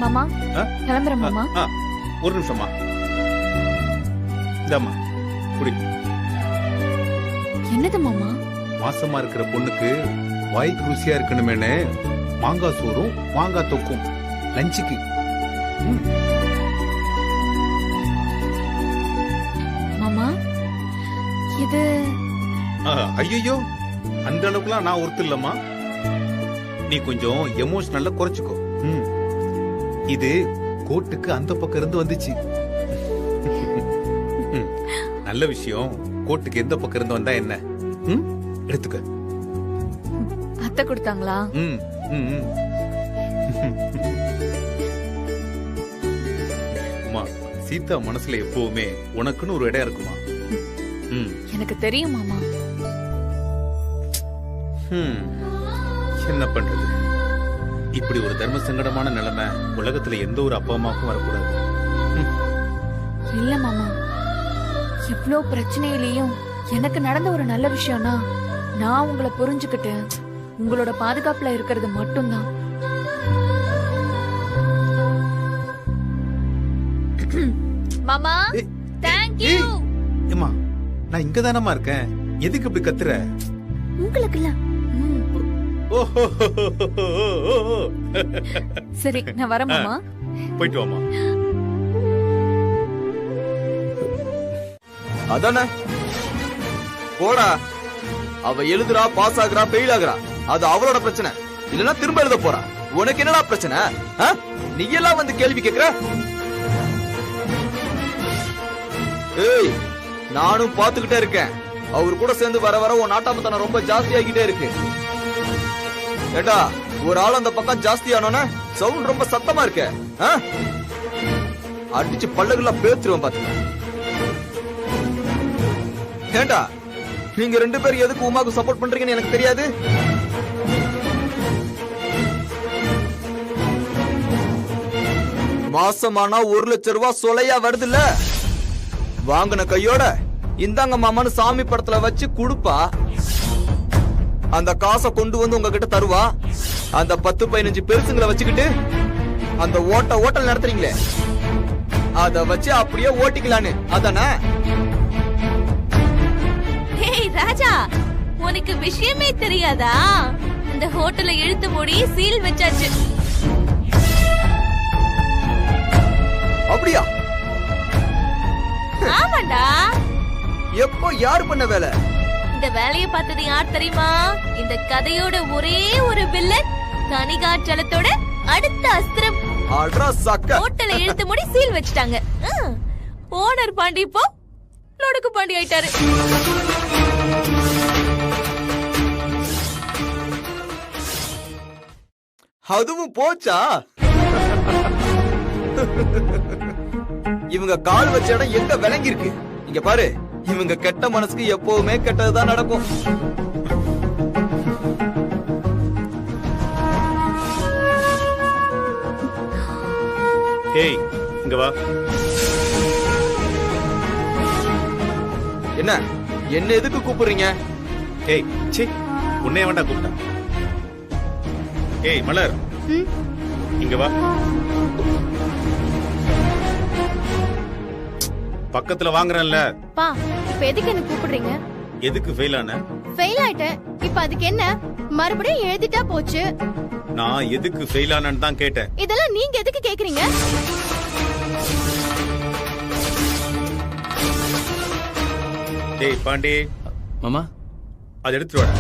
மாமா கிளம்புறேன் மாமா. ஒரு நிமிஷமா. இந்தாம்மா குடி. என்னது மாமா? மாசமா இருக்கிற பொண்ணுக்கு வாய்க்கு ருசியா இருக்கணுமேனு மாங்காய் சோறும் மாங்காய் தொக்கும் லஞ்சுக்கு. மாமா இது ஐயோ அந்த அளவுக்குலாம் நான் ஒருத்தர் இல்லம்மா. நீ கொஞ்சம் எமோஷனல்ல குறைச்சுக்கோ. இது கோட்டுக்கு அந்த பக்கம் இருந்து வந்துச்சு. நல்ல விஷயம். கோட்டுக்கு எந்த பக்கம் இருந்து வந்தா என்ன? எடுத்துக்க. அத்தை கொடுத்தாங்களா? அம்மா சீதா மனசுல எப்பவுமே உனக்குன்னு ஒரு இடம் இருக்குமா? எனக்கு தெரியும் மாமா. என்ன பண்றது? இப்படி ஒரு தர்ம சங்கடமான நிலைமை உலகத்துல எந்த ஒரு அப்பா அம்மாவுக்கும் வரக்கூடாது. இல்ல மாமா, இவ்ளோ பிரச்சனையிலயும் எனக்கு நடந்த ஒரு நல்ல விஷயம்னா நான் உங்களை புரிஞ்சுக்கிட்டு உங்களோட பாதுகாப்புல இருக்கிறது மட்டும்தான். மாமா தேங்க் யூ. ஏமா நான் இங்க தானமா இருக்கேன். எதுக்கு இப்படி கத்துற? உங்களுக்கு இல்ல. சரி நான் வரேன் மாமா. போயிட்டு வாமா. அதானே போடா. அவ எழுதுறா, பாஸ் ஆகுறா, ஃபெயில் ஆகுறா, அது அவளோட பிரச்சனை. இல்லனா திரும்ப எழுத போறா. உனக்கு என்னடா பிரச்சனை? நீ எல்லாம் வந்து கேள்வி கேக்குற? ஏய், நானும் பாத்துக்கிட்டே இருக்கேன். அவரு கூட சேர்ந்து வர வர உன் நாட்டாமத்தனம் ரொம்ப ஜாஸ்தி ஆகிட்டே இருக்கு. ஏண்டா ஒரு ஆள் அந்த பக்கம் ஜாஸ்தி ஆனோன்னு சவுண்ட் ரொம்ப சத்தமா இருக்க. அடிச்சு பல்லகுலாம் பேத்துருவேன் பாத்துக்க. ஏண்டா நீங்க ரெண்டு பேரும் எதுக்கு உமாக்கு சப்போர்ட் பண்றீங்கன்னு எனக்கு தெரியாது. மாசமானா 1 லட்சம் ரூபாய் சொலையா வருதுல்ல. வாங்கின கையோட இந்தாங்க மாமான்னு சாமி படத்துல வச்சு குடுப்பா. அந்த காசை கொண்டு வந்து உங்ககிட்ட தருவா. அந்த 10-15 பெருசுங்களை வச்சுக்கிட்டு அந்த ஓட்டல் நடத்துறீங்களே, அத வச்சு அப்படியே ஓட்டிக்கலான்னு. அதானே? ராஜா, உனக்கு விஷயமே தெரியாதா? இந்த ஹோட்டலை இழுத்து மூடி சீல் வச்சாச்சு. அப்படியா? ஆமாண்டா. எப்போ யார் பண்ண வேலை? இந்த வேலையை பார்த்தது யார் தெரியுமா? இந்த கதையோட ஒரே ஒரு வில்லன் கனிகாச்சலத்தோட அடுத்த அஸ்திரம். ஹோட்டலை இழுத்து மூடி சீல் வச்சிட்டாங்க. ஓனர் பாண்டி இப்போ லொடுக்கு பாண்டி ஆயிட்டாரு. அதுவும் போச்சா? இவங்க கால் வச்ச இடம் எங்க விளங்கி இருக்கு. இங்க பாரு, இவங்க கெட்ட மனசுக்கு எப்பவுமே கெட்டதுதான் நடக்கும். ஏய் இங்க வா. என்ன என்ன எதுக்கு கூப்பிடுறீங்க? ஏய் சி, உன்னைய வேண்டா கூப்பிட்டா. ஏய் மலர், இங்க வா. பக்கத்துல வாங்குறேன்ல. பா, இப்ப எதுக்கு என்ன கூப்பிடுறீங்க? எதுக்கு ஃபெயில் ஆன? ஃபெயில் ஆயிட்டேன். இப்ப அதுக்கு என்ன? மறுபடியும் எழுதிட்டா போச்சு. நான் எதுக்கு ஃபெயில் ஆனன்னு தான் கேட்டேன். இதெல்லாம் நீங்க எதுக்கு கேக்குறீங்க? டேய் பாண்டி மாமா, அதை எடுத்துட்டு வாடா.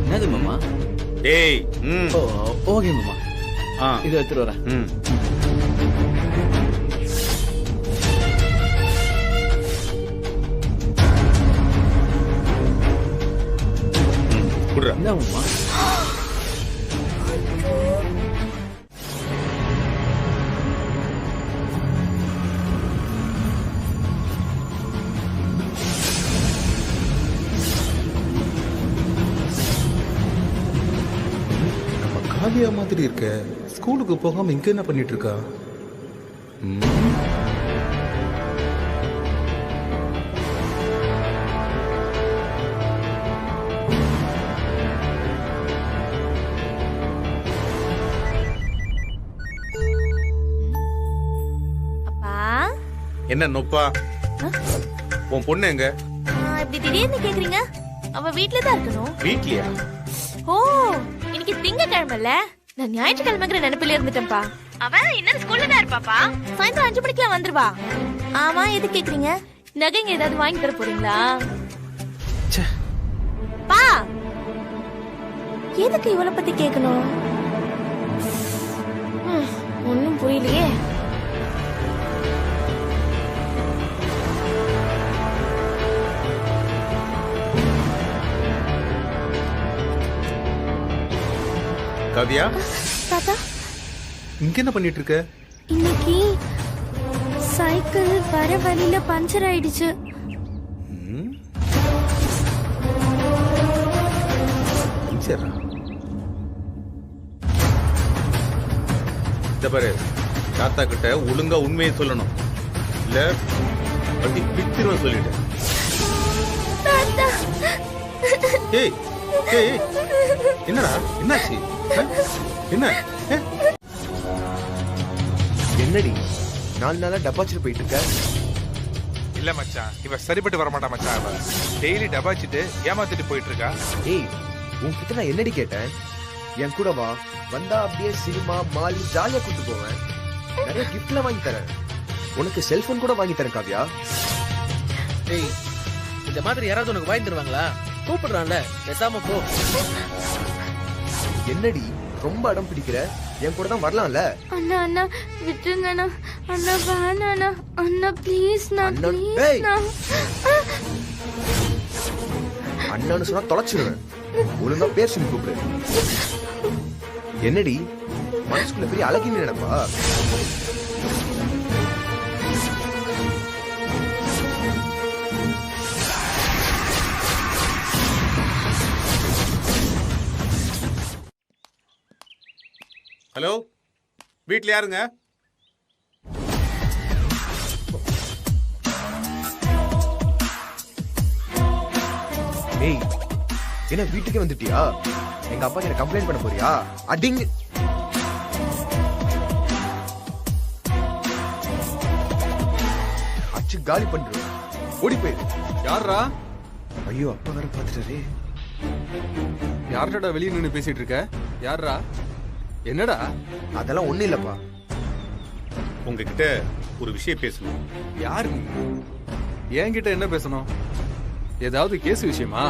என்னது மாமா? டேய் ஓகே மாமா, இது எடுத்துட்டு வரேன். என்ன மாமா? காலியா மாதிரி இருக்க. ஸ்கூலுக்கு போகாம இங்க என்ன பண்ணிட்டு இருக்கா? என்ன நொப்பா? உன் பொண்ணு எங்க? இப்படி திடீர்னு கேக்குறீங்க? அவ வீட்ல தான் இருக்கணும். வீட்லயா? ஓ, இன்னைக்கு திங்கக்கிழமைல நான் ஞாயிற்றுக்கிழமைங்கிற நினைப்பில இருந்துட்டேன்ப்பா. அவ இன்னும் ஸ்கூல்ல தான் இருப்பாப்பா. சாயந்தரம் 5 மணிக்கெல்லாம் வந்துருவா. ஆமா, எது கேக்குறீங்க? நகைங்க ஏதாவது வாங்கி தர போறீங்களா? பா, எதுக்கு இவளை பத்தி கேட்கணும்? ஒன்னும் புரியலையே. காவியா, தாத்தா, இங்க என்ன பண்ணிட்டு இருக்க? இன்னைக்கு சைக்கிள் வர வழியில பஞ்சர் ஆயிடுச்சு. சரி, இந்த பாரு, தாத்தா கிட்ட ஒழுங்கா உண்மையை சொல்லணும். இல்ல பத்தி பித்திருவன் சொல்லிட்டு. ஏய் ஏய், என்னடா என்னாச்சு? என்ன? என்னடி 4 நாளா டப்பாச்சிட்டு போயிட்டு இருக்க? இல்ல மச்சான், இவ சரிப்பட்டு வர மாட்டா மச்சான். அவ டெய்லி டபாச்சிட்டு ஏமாத்திட்டு போயிட்டு இருக்கா. ஏய், உன்கிட்ட நான் என்னடி கேட்டேன்? என் கூட வா, வந்தா அப்படியே சினிமா மால் ஜாலியா கூட்டு போவேன். நிறைய கிஃப்ட்ல வாங்கி தரேன். உனக்கு செல்போன் கூட வாங்கி தரேன் காவியா. டேய், இந்த மாதிரி யாராவது உனக்கு வாங்கி தருவாங்களா? கூப்பிடுறான்ல, பேசாம போ. என்னடி ரொம்ப அடம் பிடிக்கிற? என் கூட தான் வரலாம்ல. அண்ணா அண்ணா விட்டுருங்க அண்ணா. அண்ணா வேணாண்ணா. அண்ணா ப்ளீஸ் நான் அண்ணா, ப்ளீஸ் ஏய். நான். அண்ணான்னு சொன்னா தொலைச்சிடுவேன். ஒழுங்கா பேர் சொல்லி கூப்பிடு. என்னடி மனசுக்குள்ள பெரிய அழகின்னு நினைப்பா? ஹலோ, வீட்ல யாருங்க? ஏய், என்ன வீட்டுக்கே வந்துட்டியா? எங்க அப்பா கிட்ட கம்ப்ளைண்ட் பண்ண போறியா? அடிங்க. அச்சு காலி பண்ற. ஓடி போயிரு. யாரா? ஐயோ, அப்பா வேற பாத்துட்டாரே. யார்டா வெளிய நின்னு பேசிட்டு இருக்க? யாரா? என்னடா? அதெல்லாம் ஒண்ணு இல்லப்பா. உங்ககிட்ட ஒரு விஷயம் பேசணும். யாரு நீ? என்கிட்ட என்ன பேசணும்? ஏதாவது கேஸ் விஷயமா?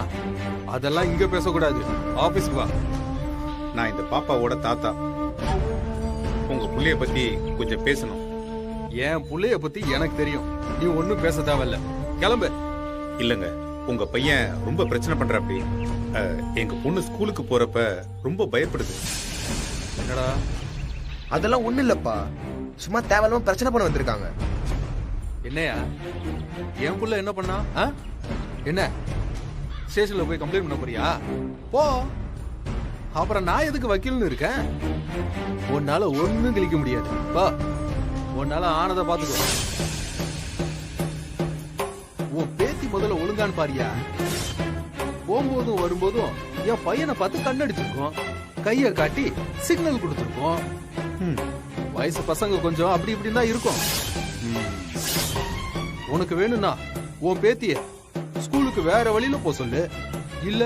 அதெல்லாம் இங்க பேசக்கூடாது. ஆபீஸ்க்கு வா. நான் இந்த பாப்பாவோட தாத்தா. உங்க புள்ளைய பத்தி கொஞ்சம் பேசணும். என் புள்ளைய பத்தி எனக்கு தெரியும். நீ ஒண்ணும் பேச தேவையில்ல. கிளம்பு. இல்லங்க, உங்க பையன் ரொம்ப பிரச்சனை பண்றாப்படி. எங்க பொண்ணு ஸ்கூலுக்கு போறப்ப ரொம்ப பயப்படுது. என்னடா? அதெல்லாம் ஒண்ணு இல்லப்பா. சும்மா தேவையில்லாம பிரச்சனை பண்ண வந்திருக்காங்க. என்னையா? என் புள்ள என்ன பண்ணா? என்ன ஸ்டேஷன்ல போய் கம்ப்ளைண்ட் பண்ண போறியா? போ. அப்புறம் நான் எதுக்கு வக்கீல்னு இருக்கேன்? உன்னால ஒண்ணும் கிழிக்க முடியாது. பா, உன்னால ஆனதை பாத்துக்கோ. உன் பேத்தி முதல்ல ஒழுங்கான்னு பாரியா? போகும்போதும் வரும்போதும் என் பையனை பார்த்து கண்ணடிச்சிருக்கோம், கைய காட்டி சிக்னல் கொடுத்துருக்கோம். வயசு பசங்க கொஞ்சம் அப்படி இப்படி தான் இருக்கும். உனக்கு வேணும்னா உன் பேத்திய ஸ்கூலுக்கு வேற வழியில போ சொல்லு, இல்ல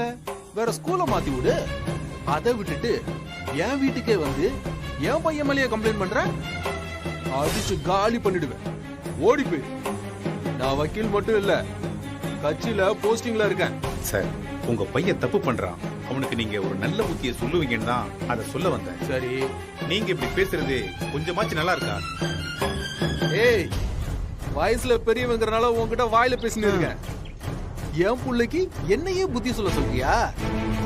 வேற ஸ்கூல மாத்தி விடு. அதை விட்டுட்டு என் வீட்டுக்கே வந்து என் பையன் மேலேயே கம்ப்ளைண்ட் பண்ற? அடிச்சு காலி பண்ணிடுவேன். ஓடி போய். நான் வக்கீல் மட்டும் இல்ல, கட்சியில போஸ்டிங்ல இருக்கேன். சார், உங்க பையன் தப்பு பண்றான். அவனுக்கு நீங்க ஒரு நல்ல புத்தியை சொல்லுவீங்கன்னு தான் அதை சொல்ல வந்தேன். சரி, நீங்க இப்படி பேசுறது கொஞ்சமாச்சு நல்லா இருக்கா? ஏய், வயசுல பெரியவங்கிறனால உன்கிட்ட வாயில பேசினு இருக்கேன். என் புள்ளைக்கு என்னையே புத்தி சொல்ல சொல்றியா?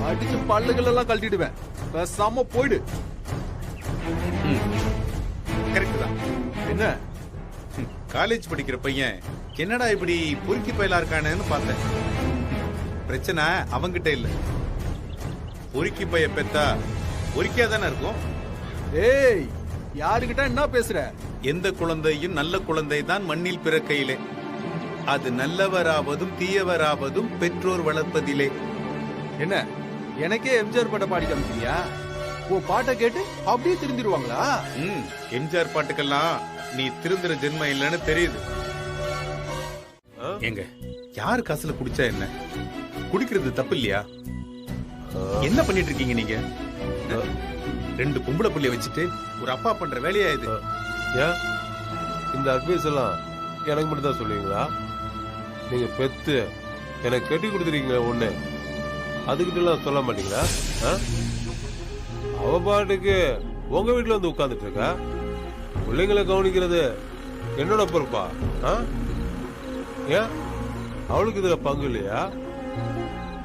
அடிச்சு பல்லுகள் எல்லாம் கழட்டிடுவேன். பேசாம போயிடு. கரெக்ட் தான். என்ன காலேஜ் படிக்கிற பையன் என்னடா இப்படி பொறுக்கி பயலா இருக்கானேன்னு பார்த்தேன். பிரச்சனை அவங்கிட்ட இல்ல. பொறுக்கி பைய பெத்தா பொறுக்கியா தானே இருக்கும். ஏய், யாருகிட்ட என்ன பேசுற? எந்த குழந்தையும் நல்ல குழந்தை தான் மண்ணில் பிறக்கையிலே. அது நல்லவராவதும் தீயவராவதும் பெற்றோர் வளர்ப்பதிலே. என்ன எனக்கே எம்ஜிஆர் பாட்ட பாடி காமிக்கிறியா? உன் பாட்டை கேட்டு அப்படியே திருந்திருவாங்களா? எம்ஜிஆர் பாட்டுக்கெல்லாம் நீ திருந்துற ஜென்மம் இல்லைன்னு தெரியுது. ஏங்க யாரு காசுல குடிச்சா என்ன, குடிக்கிறது தப்பு இல்லையா? என்ன பண்ணிட்டு இருக்கீங்க நீங்க? 2 பொம்பளை புள்ளைய வச்சுட்டு ஒரு அப்பா பண்ற வேலையா இது? ஏன் இந்த அட்வைஸ் எல்லாம் எனக்கு மட்டும் தான் சொல்லுவீங்களா? நீங்க பெத்து எனக்கு கட்டி கொடுத்துருக்கீங்களா ஒண்ணு, அதுக்கிட்ட எல்லாம் சொல்ல மாட்டீங்களா? அவ பாட்டுக்கு உங்க வீட்டுல வந்து உட்கார்ந்துட்டு இருக்கா. பிள்ளைங்களை கவனிக்கிறது என்னோட பொறுப்பா? ஏன் அவளுக்கு இதுல பங்கு இல்லையா?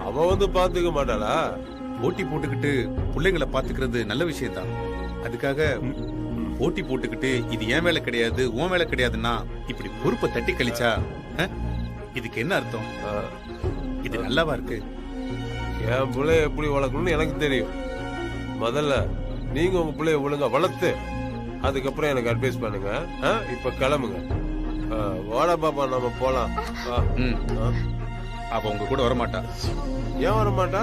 அவ வந்து பாத்துக்க மாட்டாளா? போட்டி போட்டுக்கிட்டு பிள்ளைங்களை பாத்துக்கிறது நல்ல விஷயம் தான். அதுக்காக போட்டி போட்டுக்கிட்டு இது என் வேலை கிடையாது உன் வேலை கிடையாதுன்னா இப்படி பொறுப்பை தட்டி கழிச்சா இதுக்கு என்ன அர்த்தம்? இது நல்லாவா இருக்கு? என் பிள்ளைய எப்படி வளர்க்கணும்னு எனக்கு தெரியும். முதல்ல நீங்க உங்க பிள்ளைய ஒழுங்கா வளர்த்து அதுக்கப்புறம் எனக்கு அட்வைஸ் பண்ணுங்க. இப்ப கிளம்புங்க. வாடா பாப்பா, நம்ம போலாம். அவ உங்க கூட வரமாட்டா. ஏன் வரமாட்டா?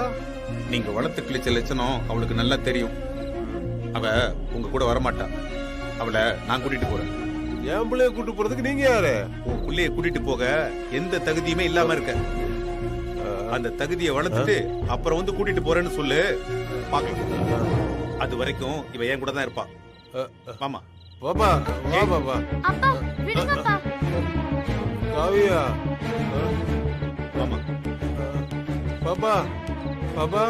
நீங்க வளர்த்து கிழிச்ச லட்சணம் அவளுக்கு நல்லா தெரியும். அவ உங்க கூட வரமாட்டா. அவளை நான் கூட்டிட்டு போறேன். என் பிள்ளைய கூட்டிட்டு போறதுக்கு நீங்க யாரு? உன் பிள்ளைய கூட்டிட்டு போக எந்த தகுதியுமே இல்லாம இருக்க. அந்த தகுதியை வளர்த்துட்டு அப்புறம் வந்து கூட்டிட்டு போறேன்னு சொல்லு, பாக்கலாம். அது வரைக்கும் இவ என் கூட தான் இருப்பா. மாமா பாப்பா, வா பாப்பா. அப்பா விடுங்கப்பா. காவியா, மாமா பாப்பா பாப்பா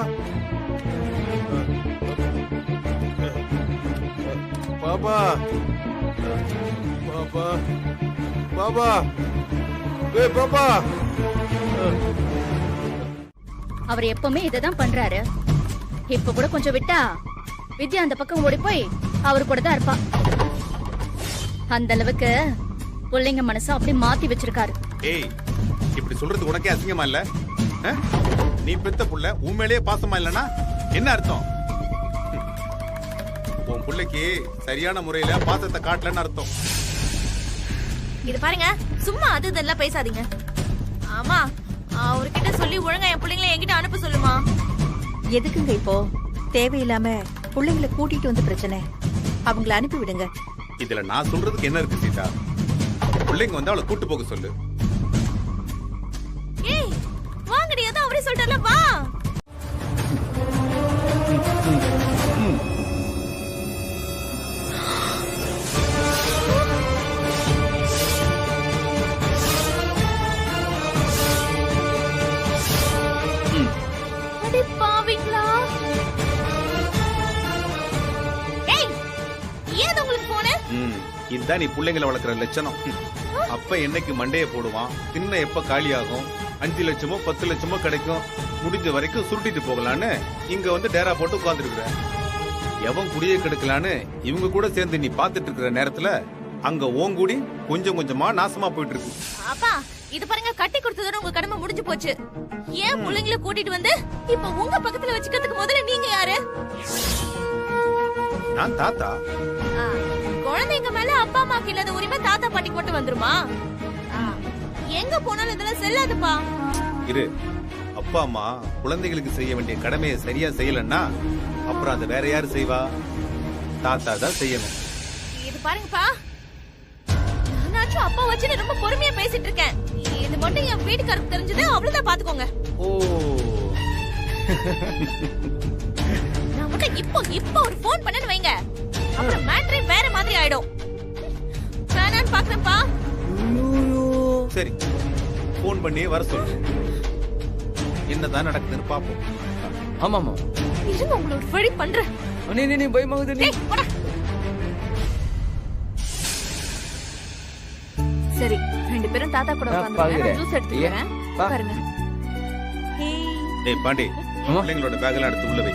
பாப்பா பாப்பா பாப்பா ஏய் பாப்பா. அவர் எப்பவுமே இததான் பண்றாரு. இப்ப கூட கொஞ்சம் விட்டா வித்யா அந்த பக்கம் ஓடி போய் அவரு கூட தான் இருப்பா. அந்த அளவுக்கு பிள்ளைங்க மனச அப்படி மாத்தி வச்சிருக்காரு. ஏய், இப்படி சொல்றது உனக்கே அசிங்கமா இல்ல? நீ பெத்த புள்ள உண்மையிலேயே பாசமா இல்லனா என்ன அர்த்தம்? உன் புள்ளைக்கு சரியான முறையில பாசத்தை காட்டலன்னு அர்த்தம். இது பாருங்க, சும்மா அது இதெல்லாம் பேசாதீங்க. ஆமா, அவர்கிட்ட சொல்லி ஒழுங்கா என் பிள்ளைங்களை என்கிட்ட அனுப்ப சொல்லுமா. எதுக்குங்க இப்போ தேவையில்லாம பிள்ளைங்களை கூட்டிட்டு வந்து பிரச்சனை? அவங்கள அனுப்பி விடுங்க. இதுல நான் சொல்றதுக்கு என்ன இருக்கு சீதா? பிள்ளைங்க வந்து அவளை கூட்டு போக சொல்லு. ஏய் வாங்கடி, அதான் அவரே சொல்றாருல, வா. அடி பாவிங்களா. ஏய் ஏன் உங்களுக்கு போனே? இதுதான் நீ பிள்ளைங்களை வளர்க்குற லட்சணம். அப்ப என்னைக்கு மண்டைய போடுவான், தின்ன எப்ப காலியாகும், 5 லட்சமோ 10 லட்சமோ கிடைக்கும், முடிஞ்ச வரைக்கும் சுருட்டிட்டு போகலான்னு இங்க வந்து டேரா போட்டு உட்கார்ந்துருக்குற. எவன் குடியே கெடுக்கலான்னு இவங்க கூட சேர்ந்து நீ பாத்துட்டு இருக்கிற நேரத்துல அங்க ஓங்கூடி கொஞ்சம் கொஞ்சமா நாசமா போயிட்டு இருக்கு. அப்பா இது பாருங்க, கட்டி கொடுத்ததோட உங்க கடமை முடிஞ்சு போச்சு. ஏன் பிள்ளைங்களை கூட்டிட்டு வந்து இப்ப உங்க பக்கத்துல வச்சுக்கிறதுக்கு முதல்ல நீங்க யாரு? நான் தாத்தா. குழந்தைங்க மேல அப்பா அம்மாக்கு இல்லாத உரிமை தாத்தா பாட்டிக்கு மட்டும் வந்துருமா? எங்க போனாலும் இதெல்லாம் செல்லாதுப்பா. இரு, அப்பா அம்மா குழந்தைகளுக்கு செய்ய வேண்டிய கடமையை சரியா செய்யலன்னா அப்புறம் அதை வேற யாரு செய்வா? தாத்தா தான் செய்யணும். இது பாருங்கப்பா, நானாச்சும் அப்பா வச்சு ரொம்ப பொறுமையா பேசிட்டு இருக்கேன். இது மட்டும் என் வீட்டுக்காரருக்கு தெரிஞ்சது அவ்வளவுதான், பாத்துக்கோங்க. ஓ, நான் மட்டும் இப்போ ஒரு போன் பண்ணனு வைங்க, அப்புறம் மேட்ரே வேற மாதிரி ஆயிடும். வேணான்னு பாக்குறேன்ப்பா. சரி, போன் பண்ணி வர சொல்லு. என்னதான் நடக்குதுன்னு பாப்போம். ஆமாமா, இருங்க உங்களோட வழி பண்றேன். நீ பயமாகுது நீ. சரி, 2 பேரும் தாத்தா கூட உட்கார்ந்துங்க. ஜூஸ் எடுத்து வரேன், பாருங்க. டேய் பாண்டி, பிள்ளைங்களோட பேக் எல்லாம் எடுத்து உள்ள வை.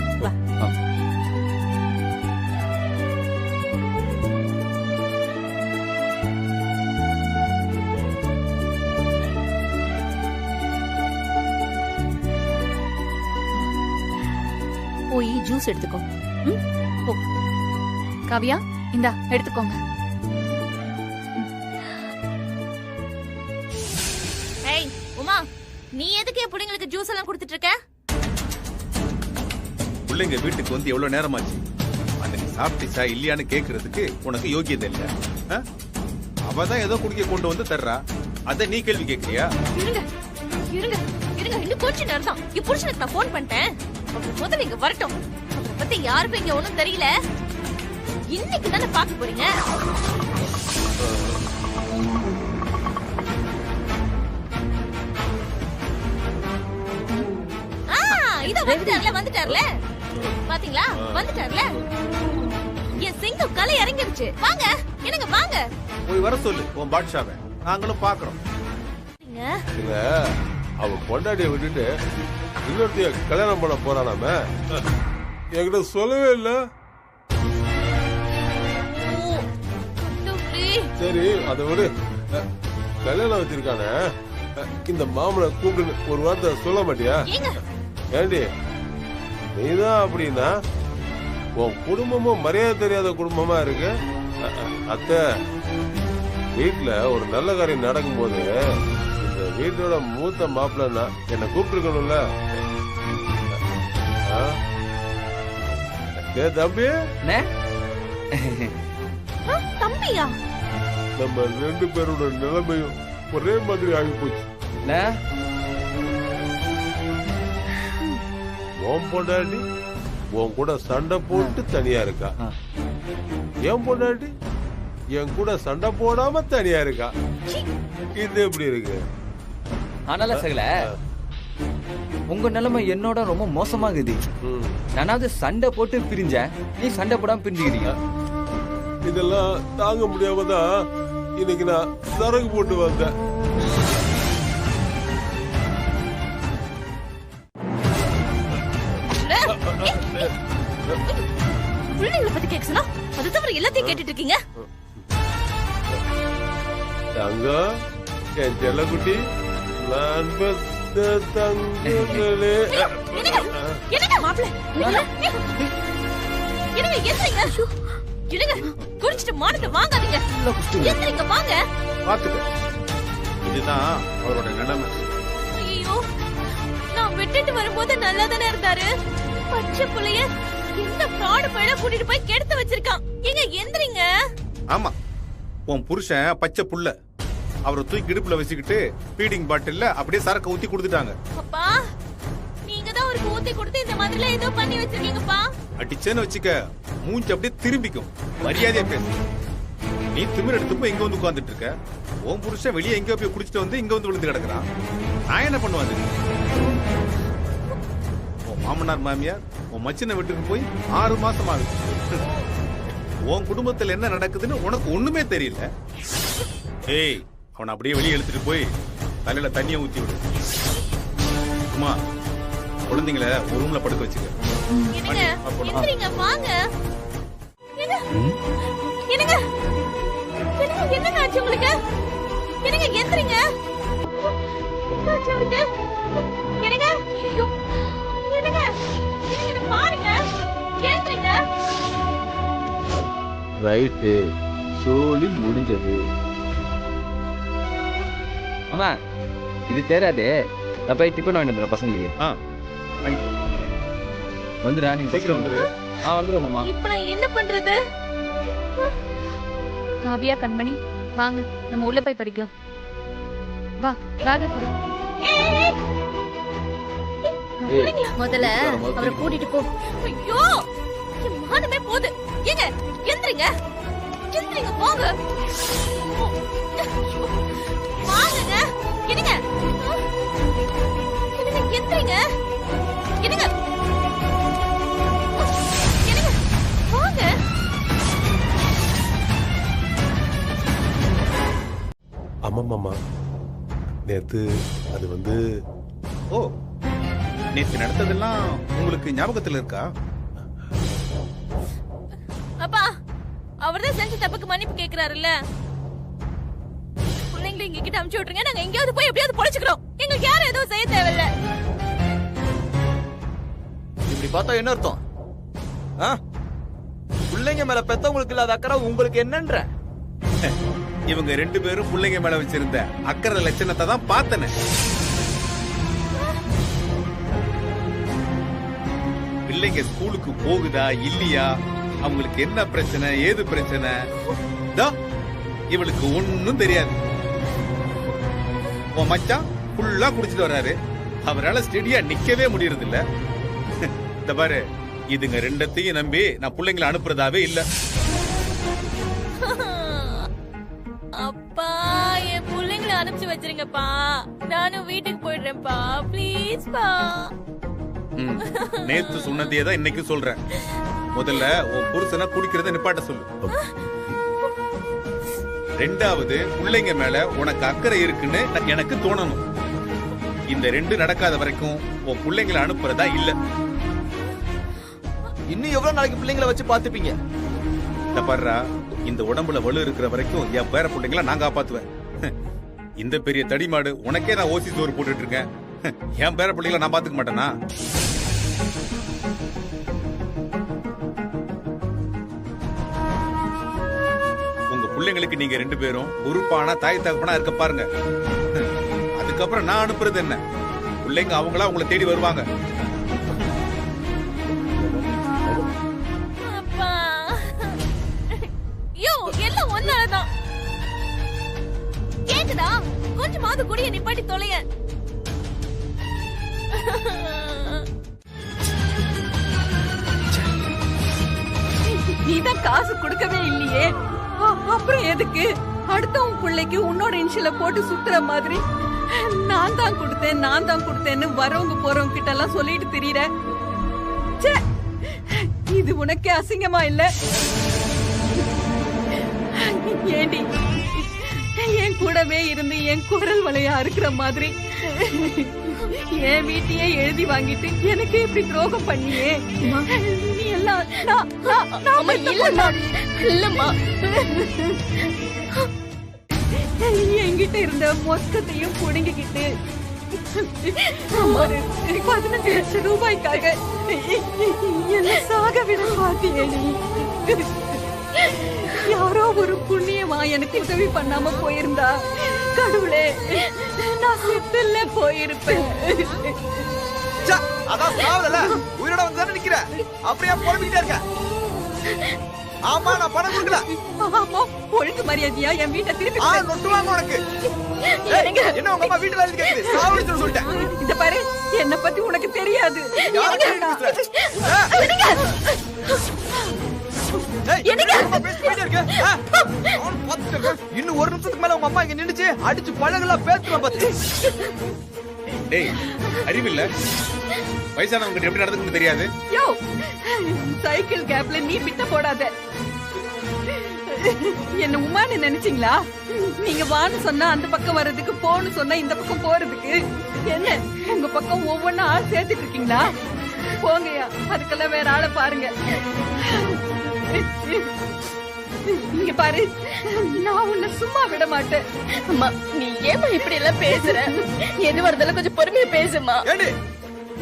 போய் ஜூஸ் எடுத்துக்கோ. போ. காவியா, இந்தா எடுத்துக்கோங்க. ஏய் உமா, நீ எதுக்கு என் பிள்ளைங்களுக்கு ஜூஸ் எல்லாம் கொடுத்துட்டு இருக்க? பிள்ளைங்க வீட்டுக்கு வந்து எவ்வளவு நேரமாச்சு? அன்னைக்கு சாப்பிட்டுச்சா இல்லையான்னு கேக்குறதுக்கு உனக்கு யோகியதை இல்ல. அவதான் ஏதோ குடிக்க கொண்டு வந்து தர்றா. அத நீ கேள்வி கேக்குறியா? இருங்க இருங்க இருங்க, இன்னும் கொஞ்ச நேரம் தான். என் புருஷனுக்கு நான் போன் பண்ணிட்டேன். அவர் முதல்ல இங்க வரட்டும். அவரை பத்தி யாருக்கும் இங்க ஒண்ணும் தெரியல. இன்னைக்கு தானே பாக்க போறீங்க. இத வந்துட்டார்ல பாத்தீங்களா? வந்துட்டார்ல. என் சிங்கம் கலை இறங்கிருச்சு. வாங்க என்னங்க வாங்க. போய் வர சொல்லு உன் பாட்ஷாவை, நாங்களும் பாக்குறோம். இல்ல அவன் பொண்டாட்டியை விட்டுட்டு இன்னொருத்தைய கல்யாணம் பண்ண போறானாம என்கிட்ட சொல்லவே இல்ல. சரி அதை விடு. கல்யாணம் வச்சிருக்கானே இந்த மாமனை கூப்பிட்டு ஒரு வார்த்தை சொல்ல மாட்டியா? ஏண்டி நீதான் அப்படின்னா உன் குடும்பமும் மரியாதை தெரியாத குடும்பமா இருக்கு. அத்தை வீட்டுல ஒரு நல்ல காரியம் நடக்கும் போது இந்த வீட்டோட மூத்த மாப்பிள்ளனா என்ன கூப்பிட்டுருக்கணும்ல. தம்பி தம்பியா? நம்ம 2 பேரோட நிலைமையும் ஒரே மாதிரி ஆகி போச்சு. உன் பொண்டாட்டி உன் கூட சண்டை போட்டு தனியா இருக்கா, என் பொண்டாட்டி என் கூட சண்டை போடாம தனியா இருக்கா. இது எப்படி இருக்கு? ஆனால சகல உங்க நிலைமை என்னோட ரொம்ப மோசமாகுது. நானாவது சண்டை போட்டு பிரிஞ்சேன், நீ சண்டை போடாம பிரிஞ்சுக்கிறீங்க. இதெல்லாம் தாங்க முடியாம தான் இன்னைக்கு நான் சரக்கு போட்டு வந்தேன். பிள்ளைங்களை பத்தி கேட்கணும், அது தவிர எல்லாத்தையும் கேட்டுட்டு இருக்கீங்க. தங்கம் என் செல்லக்குட்டி, நான் பெத்த தங்கங்களே. என்னங்க மாப்பிள்ளை என்னங்க எந்திரிங்க. என்னங்க குடிச்சிட்டு மானத்தை வாங்காதீங்க. எந்திரிங்க வாங்க. பாத்துக்க, இதுதான் அவரோட நிலைமை. ஐயோ, நான் விட்டுட்டு வரும்போது நல்லா தானே இருந்தாரு. பச்சை புள்ளைய இந்த ஃப்ராட் பையல கூட்டிட்டு போய் கெடுத்து வச்சிருக்கான். எங்க எந்திரிங்க. ஆமா, உன் புருஷன் பச்சை புள்ள. அவரை தூக்கி இடுப்புல வச்சுக்கிட்டு ஃபீடிங் பாட்டில்ல அப்படியே சரக்கு ஊத்தி கொடுத்துட்டாங்க. அப்பா, நீங்க தான் ஒரு ஊத்தி கொடுத்து இந்த மாதிரில ஏதோ பண்ணி வச்சிருக்கீங்கப்பா. அடிச்சேன்னு வச்சுக்க, மூஞ்சி அப்படியே திரும்பிக்கும். மரியாதையா பேசு. நீ திமிர் எடுத்து போய் இங்க வந்து உட்கார்ந்துட்டு இருக்க. உன் புருஷன் வெளியே எங்க போய் குடிச்சிட்டு வந்து இங்க வந்து விழுந்து கிடக்குறான். நான் என்ன பண்ணுவாங்க? உன் மாமனார் மாமியார் உன் மச்சினை வீட்டுக்கு போய் 6 மாசம் ஆகுது. உன் குடும்பத்துல என்ன நடக்குதுன்னு உனக்கு ஒண்ணுமே தெரியல. ஏய், அவனை அப்படியே வெளியே இழுத்துட்டு போய் தலையில தண்ணியை ஊத்தி விடு. அம்மா, குழந்தைங்களை ஒரு ரூம்ல படுக்க வச்சுக்க. எந்திரிங்க வாங்க. என்னங்க என்னங்க ஆச்சு உங்களுக்கு? என்னங்க எந்திரிங்க. என்னங்க என்னங்க என்னங்க பாருங்க. எந்திரிங்க. ரைட்டு, சோலி முடிஞ்சது. அம்மா, இது தேராதே. நான் போய் டிஃபன் வாங்கிட்டு வந்துடுறேன் பசங்களுக்கு. வந்துடா, நீங்க சீக்கிரம் வந்துடு. வந்துடுவோம்மா. இப்போ நான் என்ன பண்றது? காவியா, கண்மணி வாங்க, நம்ம உள்ள போய் படிக்கலாம். வா வாங்க. முதல்ல அவரை கூட்டிட்டு போ. ஐயோ, என் மானமே போகுது. ஏங்க எந்திரிங்க. எந்திரிங்க போங்க. வாங்க. என்னங்க எந்திரிங்க. என்னங்க வாங்க. ஆமாம்மா, நேத்து அது வந்து ஓ, நேத்து நடந்ததெல்லாம் உங்களுக்கு ஞாபகத்துல இருக்கா? அப்பா, அவர்தான் செஞ்ச தப்புக்கு மன்னிப்பு கேக்குறாருல்ல. பிள்ளைங்களை எங்க கிட்ட அனுப்பிச்சு விட்டுருங்க. நாங்க எங்கேயாவது போய் எப்படியாவது பொழைச்சுக்கிறோம். எங்களுக்கு யாரும் எதுவும் செய்ய தேவையில்ல. இப்படி பார்த்தா என்ன அர்த்தம்? பிள்ளைங்க மேல பெத்தவங்களுக்கு இல்லாத அக்கறை உங்களுக்கு என்னன்ற? இவங்க 2 பேரும் பிள்ளைங்க மேல வச்சிருந்த அக்கறை லட்சணத்தை தான் பார்த்தன. பிள்ளைங்க ஸ்கூலுக்கு போகுதா இல்லையா, அவங்களுக்கு என்ன பிரச்சனை ஏது பிரச்சனை, இவளுக்கு ஒண்ணும் தெரியாது. உன் மச்சான் ஃபுல்லா குடிச்சிட்டு வர்றாரு. அவரால ஸ்டெடியா நிக்கவே முடியறது இல்ல. இந்த பாரு, இதுங்க ரெண்டத்தையும் நம்பி நான் பிள்ளைங்களை அனுப்புறதாவே இல்ல. அப்பா என் பிள்ளைங்களை அனுப்பிச்சு வச்சிருங்கப்பா. நானும் வீட்டுக்கு போயிடுறேன்ப்பா. ப்ளீஸ் பா. நேத்து சொன்னதே தான் இன்னைக்கு சொல்றேன். முதல்ல உன் புருஷனை குடிக்கிறத நிப்பாட்ட சொல்லு. ரெண்டாவது, பிள்ளைங்க மேல உனக்கு அக்கறை இருக்குன்னு எனக்கு தோணணும். இந்த ரெண்டு நடக்காத வரைக்கும் உன் பிள்ளைங்களை அனுப்புறதா இல்ல. இன்னும் எவ்வளவு நாளைக்கு பிள்ளைங்களை வச்சு பாத்துப்பீங்க? இந்த பாருடா, இந்த உடம்புல வலு இருக்கிற வரைக்கும் என் பேர பிள்ளைங்களை நான் காப்பாத்துவேன். இந்த பெரிய தடிமாடு உனக்கே நான் ஓசி சோறு போட்டுட்டு இருக்கேன். என் பேர பிள்ளைங்களை நான் பாத்துக்க மாட்டேனா? உங்க பிள்ளைங்களுக்கு நீங்க ரெண்டு பேரும் பொறுப்பான தாய் தகப்பனா இருக்க பாருங்க. அதுக்கப்புறம் நான் அனுப்புறது என்ன? பிள்ளைங்க அவங்களா உங்களை தேடி வருவாங்க. அப்பா யோ, எல்லாம் ஒன்னாலதான். கேக்குதா? கொஞ்சமாவது குடிய நிப்பாட்டி தொலைய. நீதான் காசு கொடுக்கவே இல்லையே, அப்புறம் எதுக்கு அடுத்தவன் பிள்ளைக்கு உன்னோட இன்ஷியல போட்டு சுத்துற மாதிரி நான் தான் கொடுத்தேன்னு வரவங்க போறவங்க கிட்ட எல்லாம் சொல்லிட்டு திரியற? இது உனக்கே அசிங்கமா இல்ல? ஏண்டி என் கூடவே இருந்து என் குரல் வலையா இருக்கிற மாதிரி என் வீட்டையே எழுதி வாங்கிட்டு எனக்கு இப்படி துரோகம் பண்ணியே? நீ எல்லாம் இல்லம்மா. என்கிட்ட இருந்த மொத்தத்தையும் புடுங்கிக்கிட்டு 15 லட்சம் ரூபாய்க்காக என்ன சாக விட பாத்தியே நீ. யாரோ ஒரு புண்ணியமா எனக்கு உதவி பண்ணாம போயிருந்தா கடவுளே நான் செத்துல போயிருப்பேன். அதான் சாவல உயிரோட வந்து தானே நிக்கிற, அப்படியே புலம்பிக்கிட்டே இருக்க. ஆமா, நான் பணம் கொடுக்கல. ஆமா, ஒழுங்கு மரியாதையா என் வீட்டை திருப்பி நொட்டுவாங்க உனக்கு. என்ன உங்க அம்மா வீட்டுல இருந்து கேக்குது? சாவடிச்சு சொல்லிட்டேன். இந்த பாரு, என்ன பத்தி உனக்கு தெரியாது. இன்னும் ஒரு நிமிஷத்துக்கு மேல உங்க அம்மா இங்க நின்னுச்சு அடிச்சு பழகலாம் பேசுறோம் பாத்து. டேய், அறிவில்ல? வயசானவங்க எப்படி நடந்துக்கணும் தெரியாது? யோ, சைக்கிள் கேப்ல நீ பிட்ட போடாத. என்ன உமான்னு நினைச்சீங்களா? நீங்க வான்னு சொன்னா அந்த பக்கம் வர்றதுக்கு, போன்னு சொன்னா இந்த பக்கம் போறதுக்கு. என்ன உங்க பக்கம் ஒவ்வொன்னா ஆள் சேர்த்துட்டு இருக்கீங்களா? போங்கயா, அதுக்கெல்லாம் வேற ஆளை பாருங்க. இங்க பாரு, நான் உன்னை சும்மா விட மாட்டேன். அம்மா, நீ ஏமா இப்படி எல்லாம் பேசுற? எது வரதாலும் கொஞ்சம் பொறுமையா பேசுமா.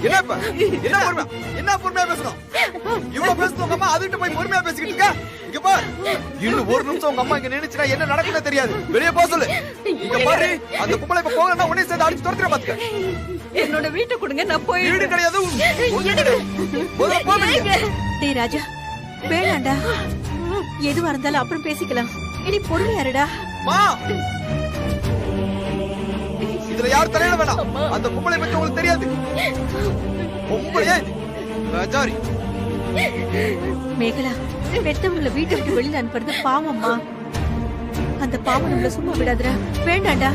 என்ன பொறுமையா பேசணும்? இவ்வளவு பேசுறோம் உங்க அம்மா, அதுகிட்ட போய் பொறுமையா பேசிக்கிட்டு இருக்க. இங்க பாரு, இன்னும் ஒரு நிமிஷம் உங்க அம்மா இங்க நினைச்சுனா என்ன நடக்குன்னு தெரியாது. வெளியே போக சொல்லு. இங்க பாரு, அந்த கும்பலை இப்ப போகலன்னா உடனே சேர்ந்து அடிச்சு துரத்துற பாத்துக்க. என்னோட வீட்டை கொடுங்க, நான் போய். வீடு கிடையாது. டேய் ராஜா, வேணாண்டா. எதுவா இருந்தாலும் அப்புறம் பேசிக்கலாம். இனி பொறுமையாருடா. இதுல யார் தலையில வேணாம். அந்த கும்பலை பத்தி உங்களுக்கு தெரியாது. கும்பலையே ராஜாரி. மேகலா, பெத்தவங்களை வீட்டை விட்டு வெளியில அனுப்புறது பாவம்மா. அந்த பாவம் நம்மள சும்மா விடாதுடா. வேண்டாண்டா.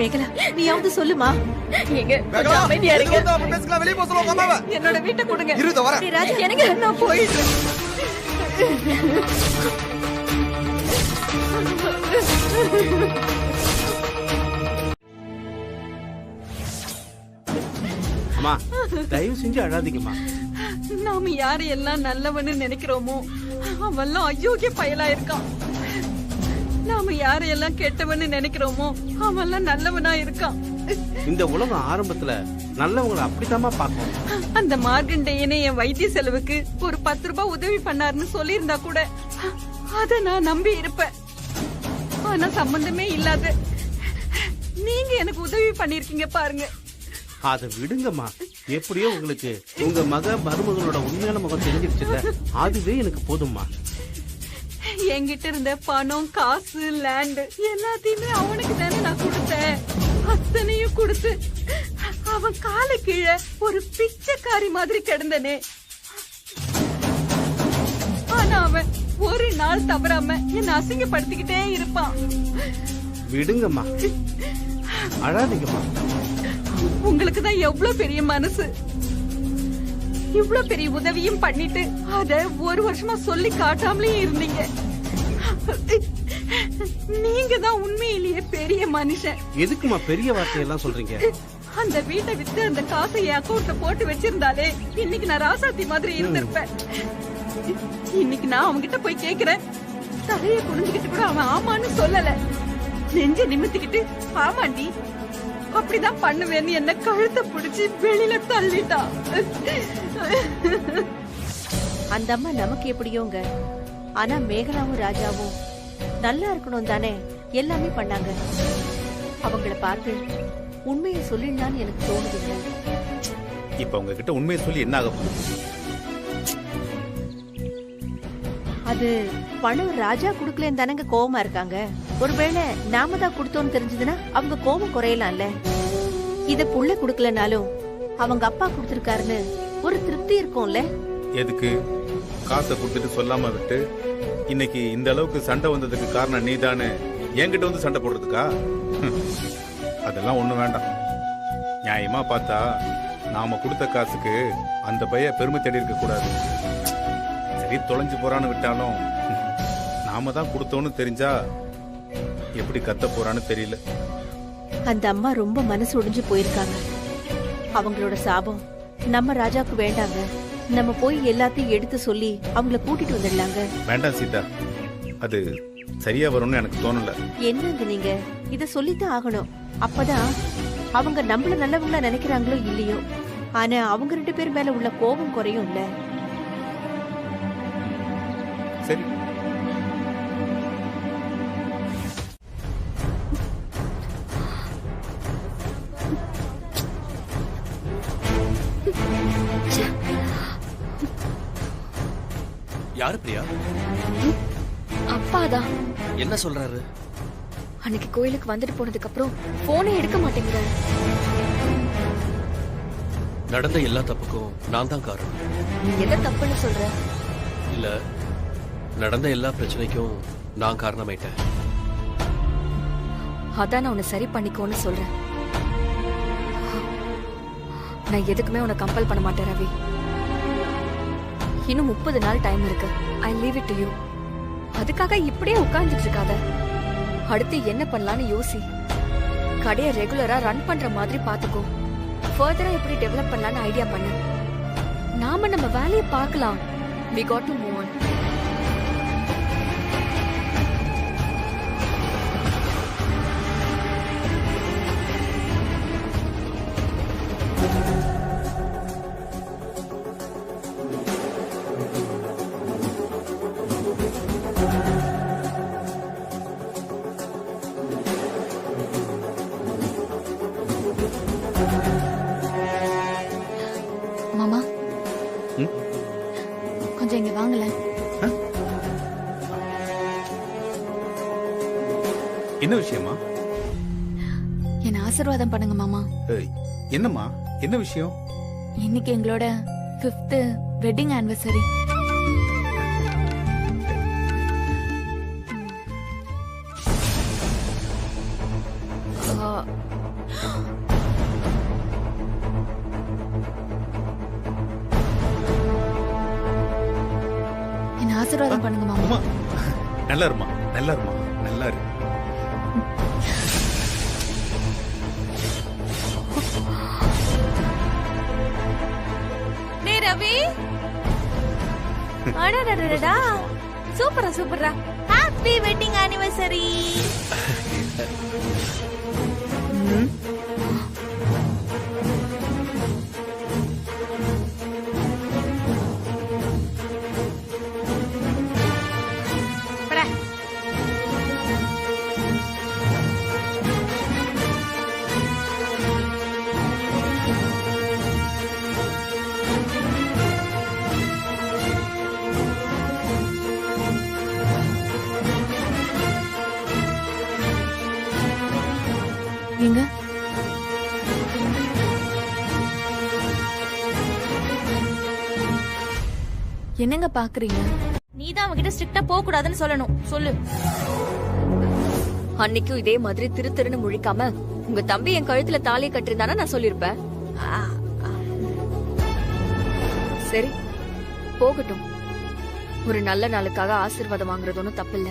மேகலா, நீயாவது சொல்லுமா. அமைதியா இருங்க. வெளியே போக சொல்லுவாங்க அம்மாவை. என்னோட வீட்டை கொடுங்க. இருத வர. ராஜா, எனக்கு நான் போயிடுறேன். அம்மா, தயவு செஞ்சு அழாதீங்கம்மா. நாம யாரையெல்லாம் நல்லவன்னு நினைக்கிறோமோ அவெல்லாம் அயோக்கிய பயலா இருக்கான். நாம யாரையெல்லாம் கெட்டவன்னு நினைக்கிறோமோ அவெல்லாம் நல்லவனா இருக்கான். இந்த உலகம் ஆரம்பத்துல நல்லவங்களை அப்படித்தாம்மா பார்க்கும். அந்த மார்கண்டேயனே என் வைத்திய செலவுக்கு ஒரு 10 ரூபாய் உதவி பண்ணாருன்னு சொல்லியிருந்தா கூட அத நான் நம்பி இருப்பேன். ஆனா சம்பந்தமே இல்லாத நீங்க எனக்கு உதவி பண்ணிருக்கீங்க பாருங்க. அத விடுங்கம்மா. எப்படியோ உங்களுக்கு உங்க மருமகளோட உண்மையான முகம் தெரிஞ்சிருச்சுல, அதுவே எனக்கு போதும்மா. என்கிட்ட இருந்த பணம், காசு, லேண்ட் எல்லாத்தையுமே அவனுக்கு தானே நான் கொடுத்தேன். அத்தனையும் கொடுத்து அவன் காலு கீழே ஒரு பிச்சைக்காரி மாதிரி கிடந்தனே. ஆனா அவன் ஒரு நாள் தவறாம என்ன அசிங்கப்படுத்திக்கிட்டே இருப்பான். விடுங்கம்மா, அழாதீங்கம்மா. உங்களுக்கு தான் எவ்வளவு பெரிய மனசு. இவ்வளவு பெரிய உதவியும் பண்ணிட்டு அத ஒரு வருஷமா சொல்லி காட்டாமலே இருந்தீங்க. நீங்க தான் உண்மையிலேயே பெரிய மனுஷன். எதுக்குமா பெரிய வார்த்தையெல்லாம் சொல்றீங்க? அந்த வீட்டை வித்து அந்த காசை என் அக்கௌண்ட்ல போட்டு வச்சிருந்தாலே இன்னைக்கு நான் ராசாத்தி மாதிரி இருந்திருப்பேன். இன்னைக்கு நான் அவன்கிட்ட போய் கேக்குறேன். தலைய குனிஞ்சுக்கிட்டு கூட அவன் ஆமான்னு சொல்லல. நெஞ்ச நிமித்திக்கிட்டு ஆமாண்டி அப்படிதான் பண்ணுவேன்னு என்ன கழுத்தை பிடிச்சி வெளியில தள்ளிட்டான். அந்த அம்மா நமக்கு எப்படியோங்க, ஆனா மேகலாவும் ராஜாவும் நல்லா இருக்கணும் தானே எல்லாமே பண்ணாங்க. அவங்கள பார்த்து உண்மையை சொல்லிடலான்னு எனக்கு தோணுதுங்க. இப்ப உங்ககிட்ட உண்மையை சொல்லி என்ன ஆக போகுது? அது பணம் ராஜா குடுக்கலன்னு தானங்க கோவமா இருக்காங்க. ஒருவேளை நாம தான் கொடுத்தோம்னு தெரிஞ்சதுன்னா அவங்க கோபம் குறையலாம்ல. இத புள்ள குடுக்கலனாலும் அவங்க அப்பா கொடுத்திருக்காருன்னு ஒரு திருப்தி இருக்கும்ல. எதுக்கு காசை கொடுத்துட்டு சொல்லாம விட்டு இன்னைக்கு இந்த அளவுக்கு சண்டை வந்ததுக்கு காரணம் நீதானே என்கிட்ட வந்து சண்டை போடுறதுக்கா? அதெல்லாம் ஒண்ணும் வேண்டாம். நியாயமா பார்த்தா நாம கொடுத்த காசுக்கு அந்த பைய பெருமை தேடி இருக்க கூடாது. சரி தொலைஞ்சு போறான்னு விட்டாலும் நாம தான் கொடுத்தோன்னு தெரிஞ்சா எப்படி கத்த போறான்னு தெரியல. அந்த அம்மா ரொம்ப மனசு ஒடிஞ்சு போயிருக்காங்க. அவங்களோட சாபம் நம்ம ராஜாக்கு வேண்டாங்க. நம்ம போய் எல்லாத்தையும் எடுத்து சொல்லி அவங்கள கூட்டிட்டு வந்துடலாங்க. வேண்டாம் சீதா, அது சரியா வரும்னு எனக்கு தோணல. என்னங்க நீங்க இத சொல்லித்தான் ஆகணும். அப்பதான் அவங்க நம்மள நல்லவங்களா நினைக்கிறாங்களோ இல்லையோ, ஆனா அவங்க 2 பேர் மேல உள்ள கோபம் குறையும் இல்ல. சரி யாரு பிரியா? அப்பாதான். என்ன சொல்றாரு? அன்னைக்கு கோயிலுக்கு வந்துட்டு போனதுக்கு அப்புறம் போனே எடுக்க மாட்டேங்கிறாரு. நடந்த எல்லா தப்புக்கும் நான் தான் காரணம். நீ எதை தப்புன்னு சொல்ற? இல்ல, நடந்த எல்லா பிரச்சனைக்கும் நான் காரணமாயிட்டேன். அதான் நான் உன்னை சரி பண்ணிக்கோன்னு சொல்றேன். நான் எதுக்குமே உன்னை கம்பல் பண்ண மாட்டேன் ரவி. இன்னும் 30 நாள் டைம் இருக்கு. I leave it to you. அதுக்காக இப்படியே உட்கார்ந்துட்டு இருக்காத. அடுத்து என்ன பண்ணலாம்னு யோசி. கடையை ரெகுலரா ரன் பண்ற மாதிரி பாத்துக்கோ. ஃபர்தரா எப்படி டெவலப் பண்ணலாம்னு ஐடியா பண்ணு. நாம நம்ம வேலையை பார்க்கலாம். We got to move on. மாமா கொஞ்சம் இங்க வாங்கல. என்ன விஷயமா? என்ன ஆசீர்வாதம் பண்ணுங்க மாமா. என்னம்மா, என்ன விஷயம்? இன்னைக்கு எங்களோட 5th வெட்டிங் ஆனிவர்சரி. என்ன ஆசீர்வாதம் பண்ணுங்க மாமா. நல்லா இருமா, நல்லா இருமா, நல்லா இரு. டேய் ரவி, அடடடடா, சூப்பரா சூப்பரா. Happy wedding anniversary. எங்க என்னங்க பாக்குறீங்க? நீதான் அவன்கிட்ட ஸ்ட்ரிக்ட்டா போக கூடாதுன்னு சொல்லணும். சொல்லு. அன்னைக்கும் இதே மாதிரி திரு திருன்னு முழிக்காம உங்க தம்பி என் கழுத்துல தாலியை கட்டிருந்தானா நான் சொல்லிருப்பேன். சரி போகட்டும். ஒரு நல்ல நாளுக்காக ஆசீர்வாதம் வாங்குறது ஒன்றும் தப்பில்ல.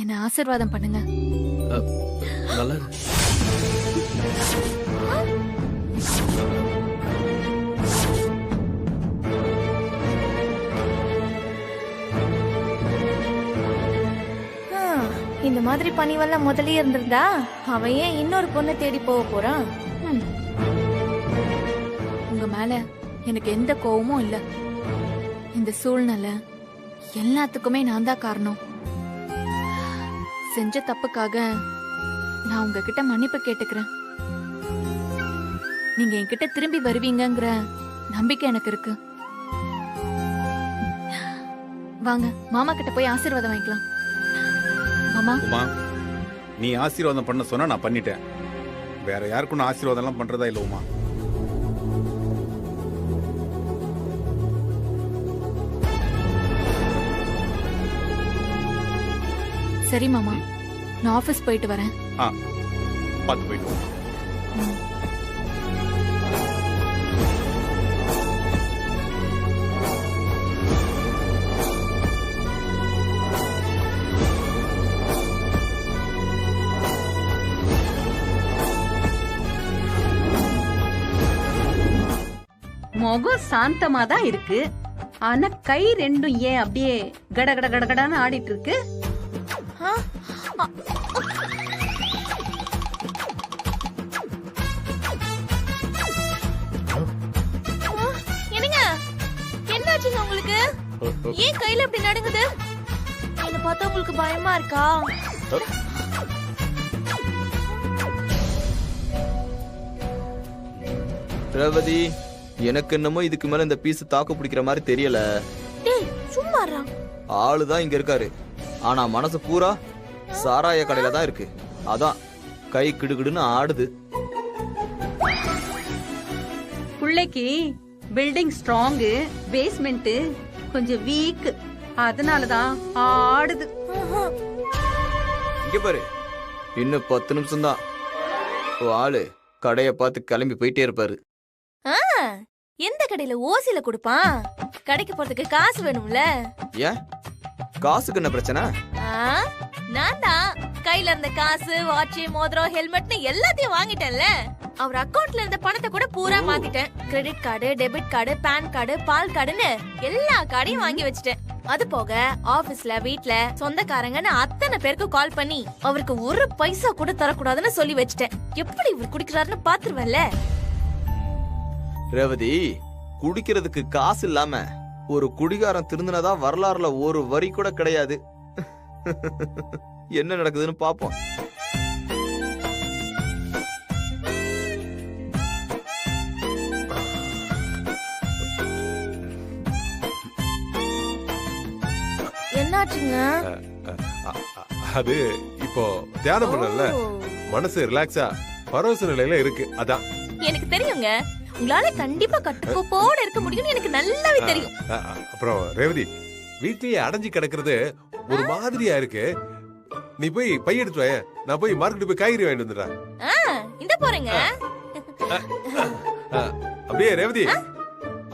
என்ன ஆசீர்வாதம் பண்ணுங்க. நல்லது. இந்த மாதிரி பணிவெல்லாம் முதலே இருந்திருந்தா அவன் ஏன் இன்னொரு பொண்ணை தேடி போக போறான்? உங்க மேல எனக்கு எந்த கோவமும் இல்ல. இந்த சூழ்நிலை எல்லாத்துக்குமே நான் தான் காரணம். செஞ்ச தப்புக்காக நான் உங்ககிட்ட மன்னிப்பு கேட்டுக்கிறேன். நீங்க என்கிட்ட திரும்பி வருவீங்கங்கிற நம்பிக்கை எனக்கு இருக்கு. வாங்க மாமா கிட்ட போய் ஆசீர்வாதம் வாங்கிக்கலாம். மாமா, உமா, நீ ஆசீர்வாதம் பண்ண சொன்னா நான் பண்ணிட்டேன். வேற யாருக்கும் நான் ஆசீர்வாதம் எல்லாம் பண்றதா இல்ல உமா. சரி மாமா, நான் ஆபீஸ் போயிட்டு வரேன். பார்த்து போயிட்டு வா. முகம் சாந்தமா தான் இருக்கு. ஆனா கை ரெண்டும் ஏன் அப்படியே கட கட கடகடான்னு ஆடிட்டு இருக்கு? என்னங்க என்னாச்சுங்க உங்களுக்கு? ஏன் கையில இப்படி நடுங்குது? என்ன பார்த்தா உங்களுக்கு பயமா இருக்கா? ரேவதி, எனக்கு என்னமோ இதுக்கு மேல இந்த பீஸ் தாக்கு பிடிக்கிற மாதிரி தெரியல. டேய் சும்மாறா. ஆளுதான் இங்க இருக்காரு, ஆனா மனசு பூரா சாராய கடையில தான் இருக்கு. அதான் கை கிடுகிடுன்னு ஆடுது. பிள்ளைக்கு பில்டிங் ஸ்ட்ராங், பேஸ்மெண்ட் கொஞ்சம் வீக், அதனாலதான் ஆடுது. இங்க பாரு, இன்னும் 10 நிமிஷம் தான் ஆளு கடைய பார்த்து கிளம்பி போயிட்டே இருப்பாரு. எந்த கடையில ஓசில கொடுப்பான்? கடைக்கு போறதுக்கு காசு வேணும்ல. ஏன் காசுக்கு என்ன பிரச்சனை? நான் தான் கையில இருந்த காசு, வாட்ச், மோதிரம், ஹெல்மெட்னு எல்லாத்தையும் வாங்கிட்டேன்ல. அவர் அக்கவுண்ட்ல இருந்த பணத்தை கூட பூரா மாத்திட்டேன். Credit card, debit card, PAN card, பால் கார்டுன்னு எல்லா கார்டையும் வாங்கி வச்சுட்டேன். அது போக ஆபீஸ்ல, வீட்ல, சொந்தக்காரங்கன்னு அத்தனை பேருக்கு கால் பண்ணி அவருக்கு ஒரு பைசா கூட தரக்கூடாதுன்னு சொல்லி வச்சுட்டேன். எப்படி இவர் குடிக்கிறாருன்னு பாத்துருவேன்ல. ரேவதி, குடிக்கிறதுக்கு காசு இல்லாம ஒரு குடிகாரன் திருந்தினதா வரலாறுல ஒரு வரி கூட கிடையாது. என்ன நடக்குதுன்னு பாப்போம். என்னாச்சுங்க? அது இப்போ தியானம் பண்ணல, மனசு ரிலாக்ஸா பரவச நிலையில இருக்கு. அதான் எனக்கு தெரியுங்க, உங்களால கண்டிப்பா கட்டுக்கோப்போட இருக்க முடியும்னு எனக்கு நல்லாவே தெரியும். அப்புறம் ரேவதி, வீட்லயே அடைஞ்சு கிடக்கிறது ஒரு மாதிரியா இருக்கு. நீ போய் பை எடுத்து வா, நான் போய் மார்க்கெட் போய் காய்கறி வாங்கிட்டு வந்துடுறேன். இந்த போறேங்க. அப்படியே ரேவதி,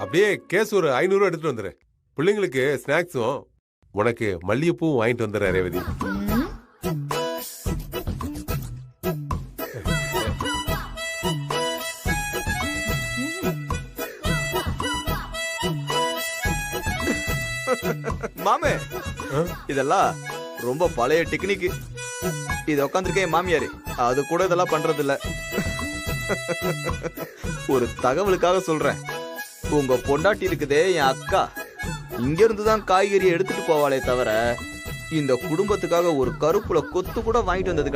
அப்படியே கேஸ் ஒரு 500 எடுத்துட்டு வந்துரு. பிள்ளைங்களுக்கு ஸ்நாக்ஸும் உனக்கு மல்லிகைப்பூவும் வாங்கிட்டு வந்துடுறேன் ரேவதி. மாமே, இதெல்லாம் ரொம்ப பழைய டெக்னிக். இது உட்காந்துருக்கேன் மாமியாரு, அது கூட இதெல்லாம் பண்றது இல்ல. ஒரு தகவலுக்காக சொல்றேன், உங்க பொண்டாட்டி இருக்குதே என் அக்கா, இங்க இருந்துதான் காய்கறி எடுத்துட்டு போவாளே தவிர இந்த குடும்பத்துக்காக ஒரு கருப்புல கொத்து கூட வாங்கிட்டு வந்தது